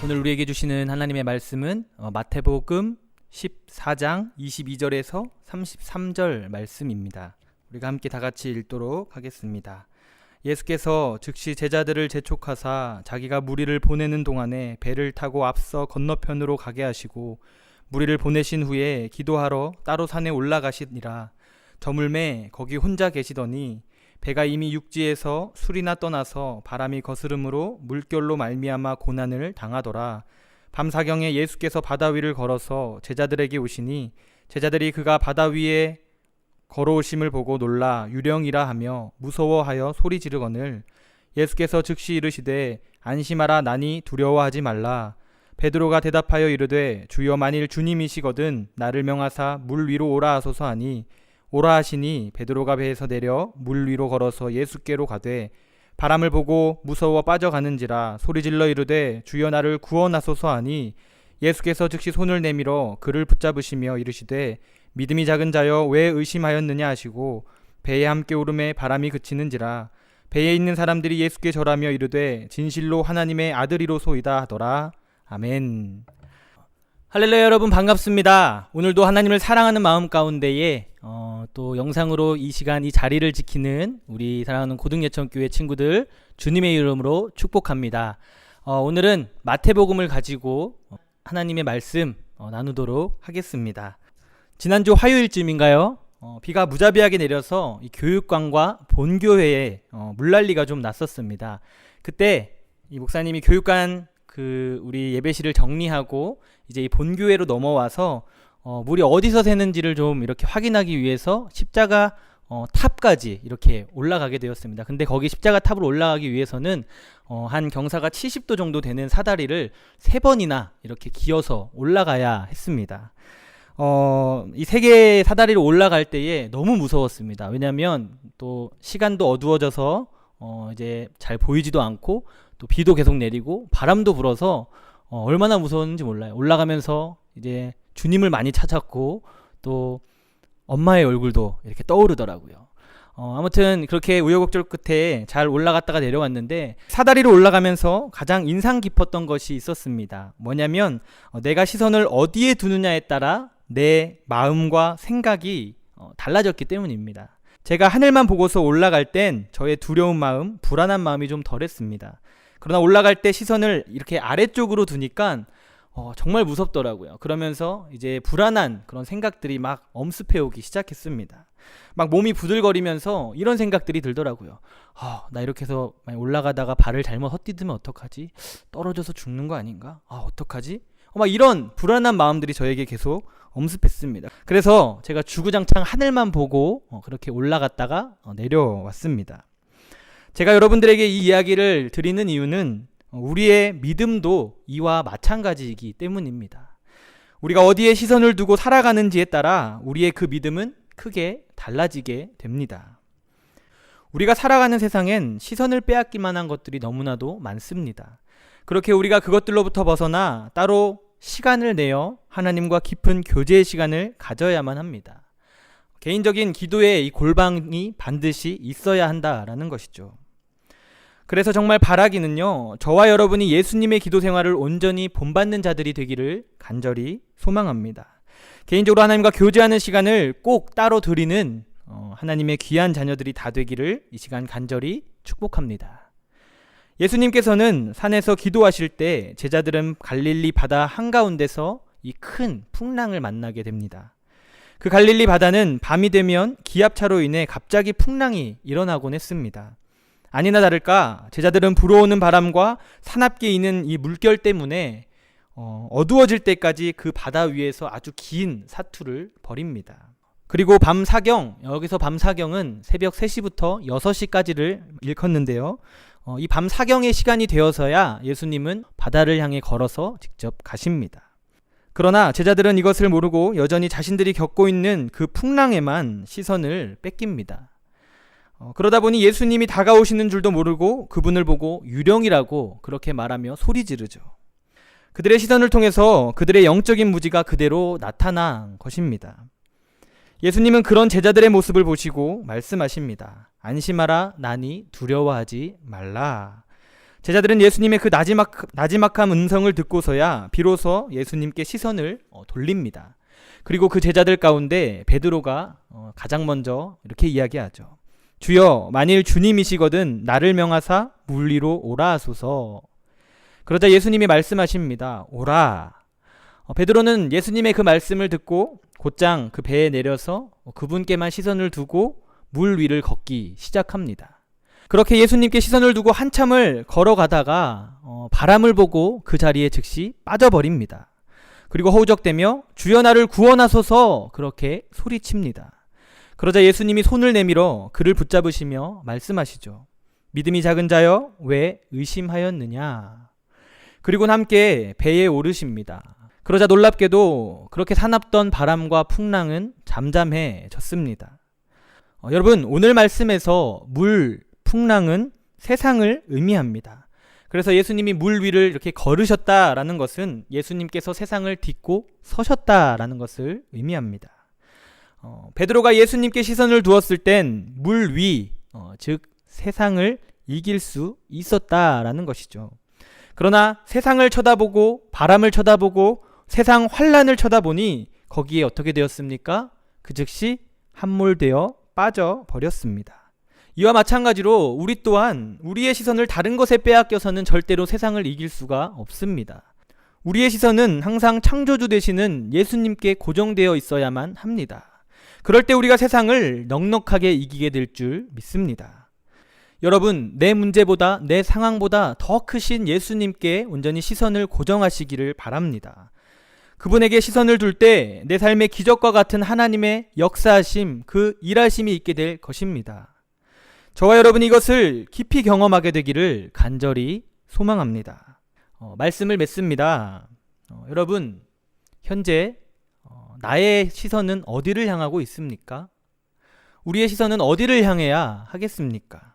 오늘 우리에게 주시는 하나님의 말씀은 마태복음 14장 22절에서 33절 말씀입니다. 우리가 함께 다 같이 읽도록 하겠습니다. 예수께서 즉시 제자들을 재촉하사 자기가 무리를 보내는 동안에 배를 타고 앞서 건너편으로 가게 하시고 무리를 보내신 후에 기도하러 따로 산에 올라가시니라. 저물매 거기 혼자 계시더니 배가 이미 육지에서 술이나 떠나서 바람이 거스름으로 물결로 말미암아 고난을 당하더라. 밤사경에 예수께서 바다 위를 걸어서 제자들에게 오시니 제자들이 그가 바다 위에 걸어오심을 보고 놀라 유령이라 하며 무서워하여 소리 지르거늘 예수께서 즉시 이르시되 안심하라 나니 두려워하지 말라. 베드로가 대답하여 이르되 주여 만일 주님이시거든 나를 명하사 물 위로 오라 하소서 하니 오라 하시니 베드로가 배에서 내려 물 위로 걸어서 예수께로 가되 바람을 보고 무서워 빠져가는지라 소리질러 이르되 주여 나를 구원하소서 하니 예수께서 즉시 손을 내밀어 그를 붙잡으시며 이르시되 믿음이 작은 자여 왜 의심하였느냐 하시고 배에 함께 오름에 바람이 그치는지라. 배에 있는 사람들이 예수께 절하며 이르되 진실로 하나님의 아들이로소이다 하더라. 아멘. 할렐루야. 여러분 반갑습니다. 오늘도 하나님을 사랑하는 마음 가운데에 또 영상으로 이 시간 이 자리를 지키는 우리 사랑하는 고등예천교회 친구들 주님의 이름으로 축복합니다. 오늘은 마태복음을 가지고 하나님의 말씀 나누도록 하겠습니다. 지난주 화요일쯤인가요? 비가 무자비하게 내려서 이 교육관과 본교회에 물난리가 좀 났었습니다. 그때 이 목사님이 교육관 우리 예배실을 정리하고 이제 이 본교회로 넘어와서 물이 어디서 새는지를 좀 이렇게 확인하기 위해서 십자가 탑까지 이렇게 올라가게 되었습니다. 근데 거기 십자가 탑을 올라가기 위해서는 한 경사가 70도 정도 되는 사다리를 3번이나 이렇게 기어서 올라가야 했습니다. 이 3개의 사다리를 올라갈 때에 너무 무서웠습니다. 왜냐하면 또 시간도 어두워져서 이제 잘 보이지도 않고 또 비도 계속 내리고 바람도 불어서 얼마나 무서웠는지 몰라요. 올라가면서 이제 주님을 많이 찾았고 또 엄마의 얼굴도 이렇게 떠오르더라고요. 아무튼 그렇게 우여곡절 끝에 잘 올라갔다가 내려왔는데 사다리로 올라가면서 가장 인상 깊었던 것이 있었습니다. 뭐냐면 내가 시선을 어디에 두느냐에 따라 내 마음과 생각이 달라졌기 때문입니다. 제가 하늘만 보고서 올라갈 땐 저의 두려운 마음, 불안한 마음이 좀 덜했습니다. 그러나 올라갈 때 시선을 이렇게 아래쪽으로 두니까 정말 무섭더라고요. 그러면서 이제 불안한 그런 생각들이 막 엄습해오기 시작했습니다. 막 몸이 부들거리면서 이런 생각들이 들더라고요. 나 이렇게 해서 올라가다가 발을 잘못 헛디디면 어떡하지? 떨어져서 죽는 거 아닌가? 어떡하지? 막 이런 불안한 마음들이 저에게 계속 엄습했습니다. 그래서 제가 주구장창 하늘만 보고 그렇게 올라갔다가 내려왔습니다. 제가 여러분들에게 이 이야기를 드리는 이유는 우리의 믿음도 이와 마찬가지이기 때문입니다. 우리가 어디에 시선을 두고 살아가는지에 따라 우리의 그 믿음은 크게 달라지게 됩니다. 우리가 살아가는 세상엔 시선을 빼앗길 만한 것들이 너무나도 많습니다. 그렇게 우리가 그것들로부터 벗어나 따로 시간을 내어 하나님과 깊은 교제의 시간을 가져야만 합니다. 개인적인 기도의 이 골방이 반드시 있어야 한다라는 것이죠. 그래서 정말 바라기는요, 저와 여러분이 예수님의 기도 생활을 온전히 본받는 자들이 되기를 간절히 소망합니다. 개인적으로 하나님과 교제하는 시간을 꼭 따로 드리는 하나님의 귀한 자녀들이 다 되기를 이 시간 간절히 축복합니다. 예수님께서는 산에서 기도하실 때 제자들은 갈릴리 바다 한가운데서 이 큰 풍랑을 만나게 됩니다. 그 갈릴리 바다는 밤이 되면 기압차로 인해 갑자기 풍랑이 일어나곤 했습니다. 아니나 다를까 제자들은 불어오는 바람과 사납게 이는 이 물결 때문에 어두워질 때까지 그 바다 위에서 아주 긴 사투를 벌입니다. 그리고 밤사경, 여기서 밤사경은 새벽 3시부터 6시까지를 일컫는데요. 이 밤사경의 시간이 되어서야 예수님은 바다를 향해 걸어서 직접 가십니다. 그러나 제자들은 이것을 모르고 여전히 자신들이 겪고 있는 그 풍랑에만 시선을 뺏깁니다. 그러다 보니 예수님이 다가오시는 줄도 모르고 그분을 보고 유령이라고 그렇게 말하며 소리 지르죠. 그들의 시선을 통해서 그들의 영적인 무지가 그대로 나타난 것입니다. 예수님은 그런 제자들의 모습을 보시고 말씀하십니다. 안심하라 나니 두려워하지 말라. 제자들은 예수님의 그 나지막한 음성을 듣고서야 비로소 예수님께 시선을 돌립니다. 그리고 그 제자들 가운데 베드로가 가장 먼저 이렇게 이야기하죠. 주여, 만일 주님이시거든 나를 명하사 물 위로 오라 하소서. 그러자 예수님이 말씀하십니다. 오라. 베드로는 예수님의 그 말씀을 듣고 곧장 그 배에 내려서 그분께만 시선을 두고 물 위를 걷기 시작합니다. 그렇게 예수님께 시선을 두고 한참을 걸어가다가 바람을 보고 그 자리에 즉시 빠져버립니다. 그리고 허우적대며 주여 나를 구원하소서 그렇게 소리칩니다. 그러자 예수님이 손을 내밀어 그를 붙잡으시며 말씀하시죠. 믿음이 작은 자여 왜 의심하였느냐. 그리고는 함께 배에 오르십니다. 그러자 놀랍게도 그렇게 사납던 바람과 풍랑은 잠잠해졌습니다. 여러분, 오늘 말씀에서 물, 풍랑은 세상을 의미합니다. 그래서 예수님이 물 위를 이렇게 걸으셨다라는 것은 예수님께서 세상을 딛고 서셨다라는 것을 의미합니다. 베드로가 예수님께 시선을 두었을 땐 물 위, 즉 세상을 이길 수 있었다라는 것이죠. 그러나 세상을 쳐다보고 바람을 쳐다보고 세상 환란을 쳐다보니 거기에 어떻게 되었습니까? 그 즉시 함몰되어 빠져버렸습니다. 이와 마찬가지로 우리 또한 우리의 시선을 다른 것에 빼앗겨서는 절대로 세상을 이길 수가 없습니다. 우리의 시선은 항상 창조주 되시는 예수님께 고정되어 있어야만 합니다. 그럴 때 우리가 세상을 넉넉하게 이기게 될 줄 믿습니다. 여러분, 내 문제보다 내 상황보다 더 크신 예수님께 온전히 시선을 고정하시기를 바랍니다. 그분에게 시선을 둘 때 내 삶의 기적과 같은 하나님의 역사하심, 그 일하심이 있게 될 것입니다. 저와 여러분이 이것을 깊이 경험하게 되기를 간절히 소망합니다. 말씀을 맺습니다. 여러분, 현재 나의 시선은 어디를 향하고 있습니까? 우리의 시선은 어디를 향해야 하겠습니까?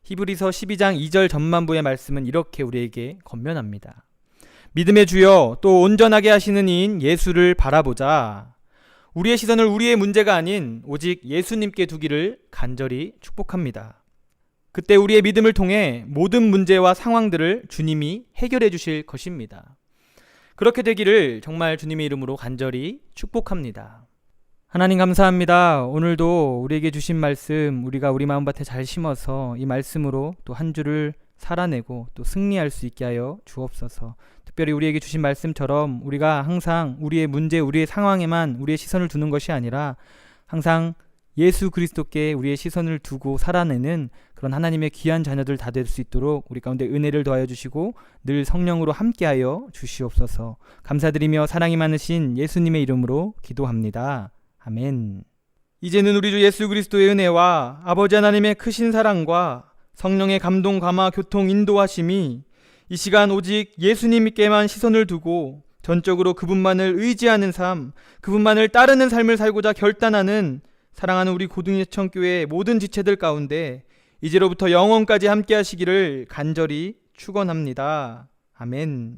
히브리서 12장 2절 전반부의 말씀은 이렇게 우리에게 권면합니다. 믿음의 주여 또 온전하게 하시는 이인 예수를 바라보자. 우리의 시선을 우리의 문제가 아닌 오직 예수님께 두기를 간절히 축복합니다. 그때 우리의 믿음을 통해 모든 문제와 상황들을 주님이 해결해 주실 것입니다. 그렇게 되기를 정말 주님의 이름으로 간절히 축복합니다. 하나님 감사합니다. 오늘도 우리에게 주신 말씀 우리가 우리 마음밭에 잘 심어서 이 말씀으로 또 한 주를 살아내고 또 승리할 수 있게 하여 주옵소서. 특별히 우리에게 주신 말씀처럼 우리가 항상 우리의 문제, 우리의 상황에만 우리의 시선을 두는 것이 아니라 항상 예수 그리스도께 우리의 시선을 두고 살아내는 그런 하나님의 귀한 자녀들 다 될 수 있도록 우리 가운데 은혜를 더하여 주시고 늘 성령으로 함께하여 주시옵소서. 감사드리며 사랑이 많으신 예수님의 이름으로 기도합니다. 아멘. 이제는 우리 주 예수 그리스도의 은혜와 아버지 하나님의 크신 사랑과 성령의 감동, 감화, 교통, 인도하심이 이 시간 오직 예수님께만 시선을 두고 전적으로 그분만을 의지하는 삶, 그분만을 따르는 삶을 살고자 결단하는 사랑하는 우리 고등예천교회 모든 지체들 가운데 이제로부터 영원까지 함께 하시기를 간절히 축원합니다. 아멘.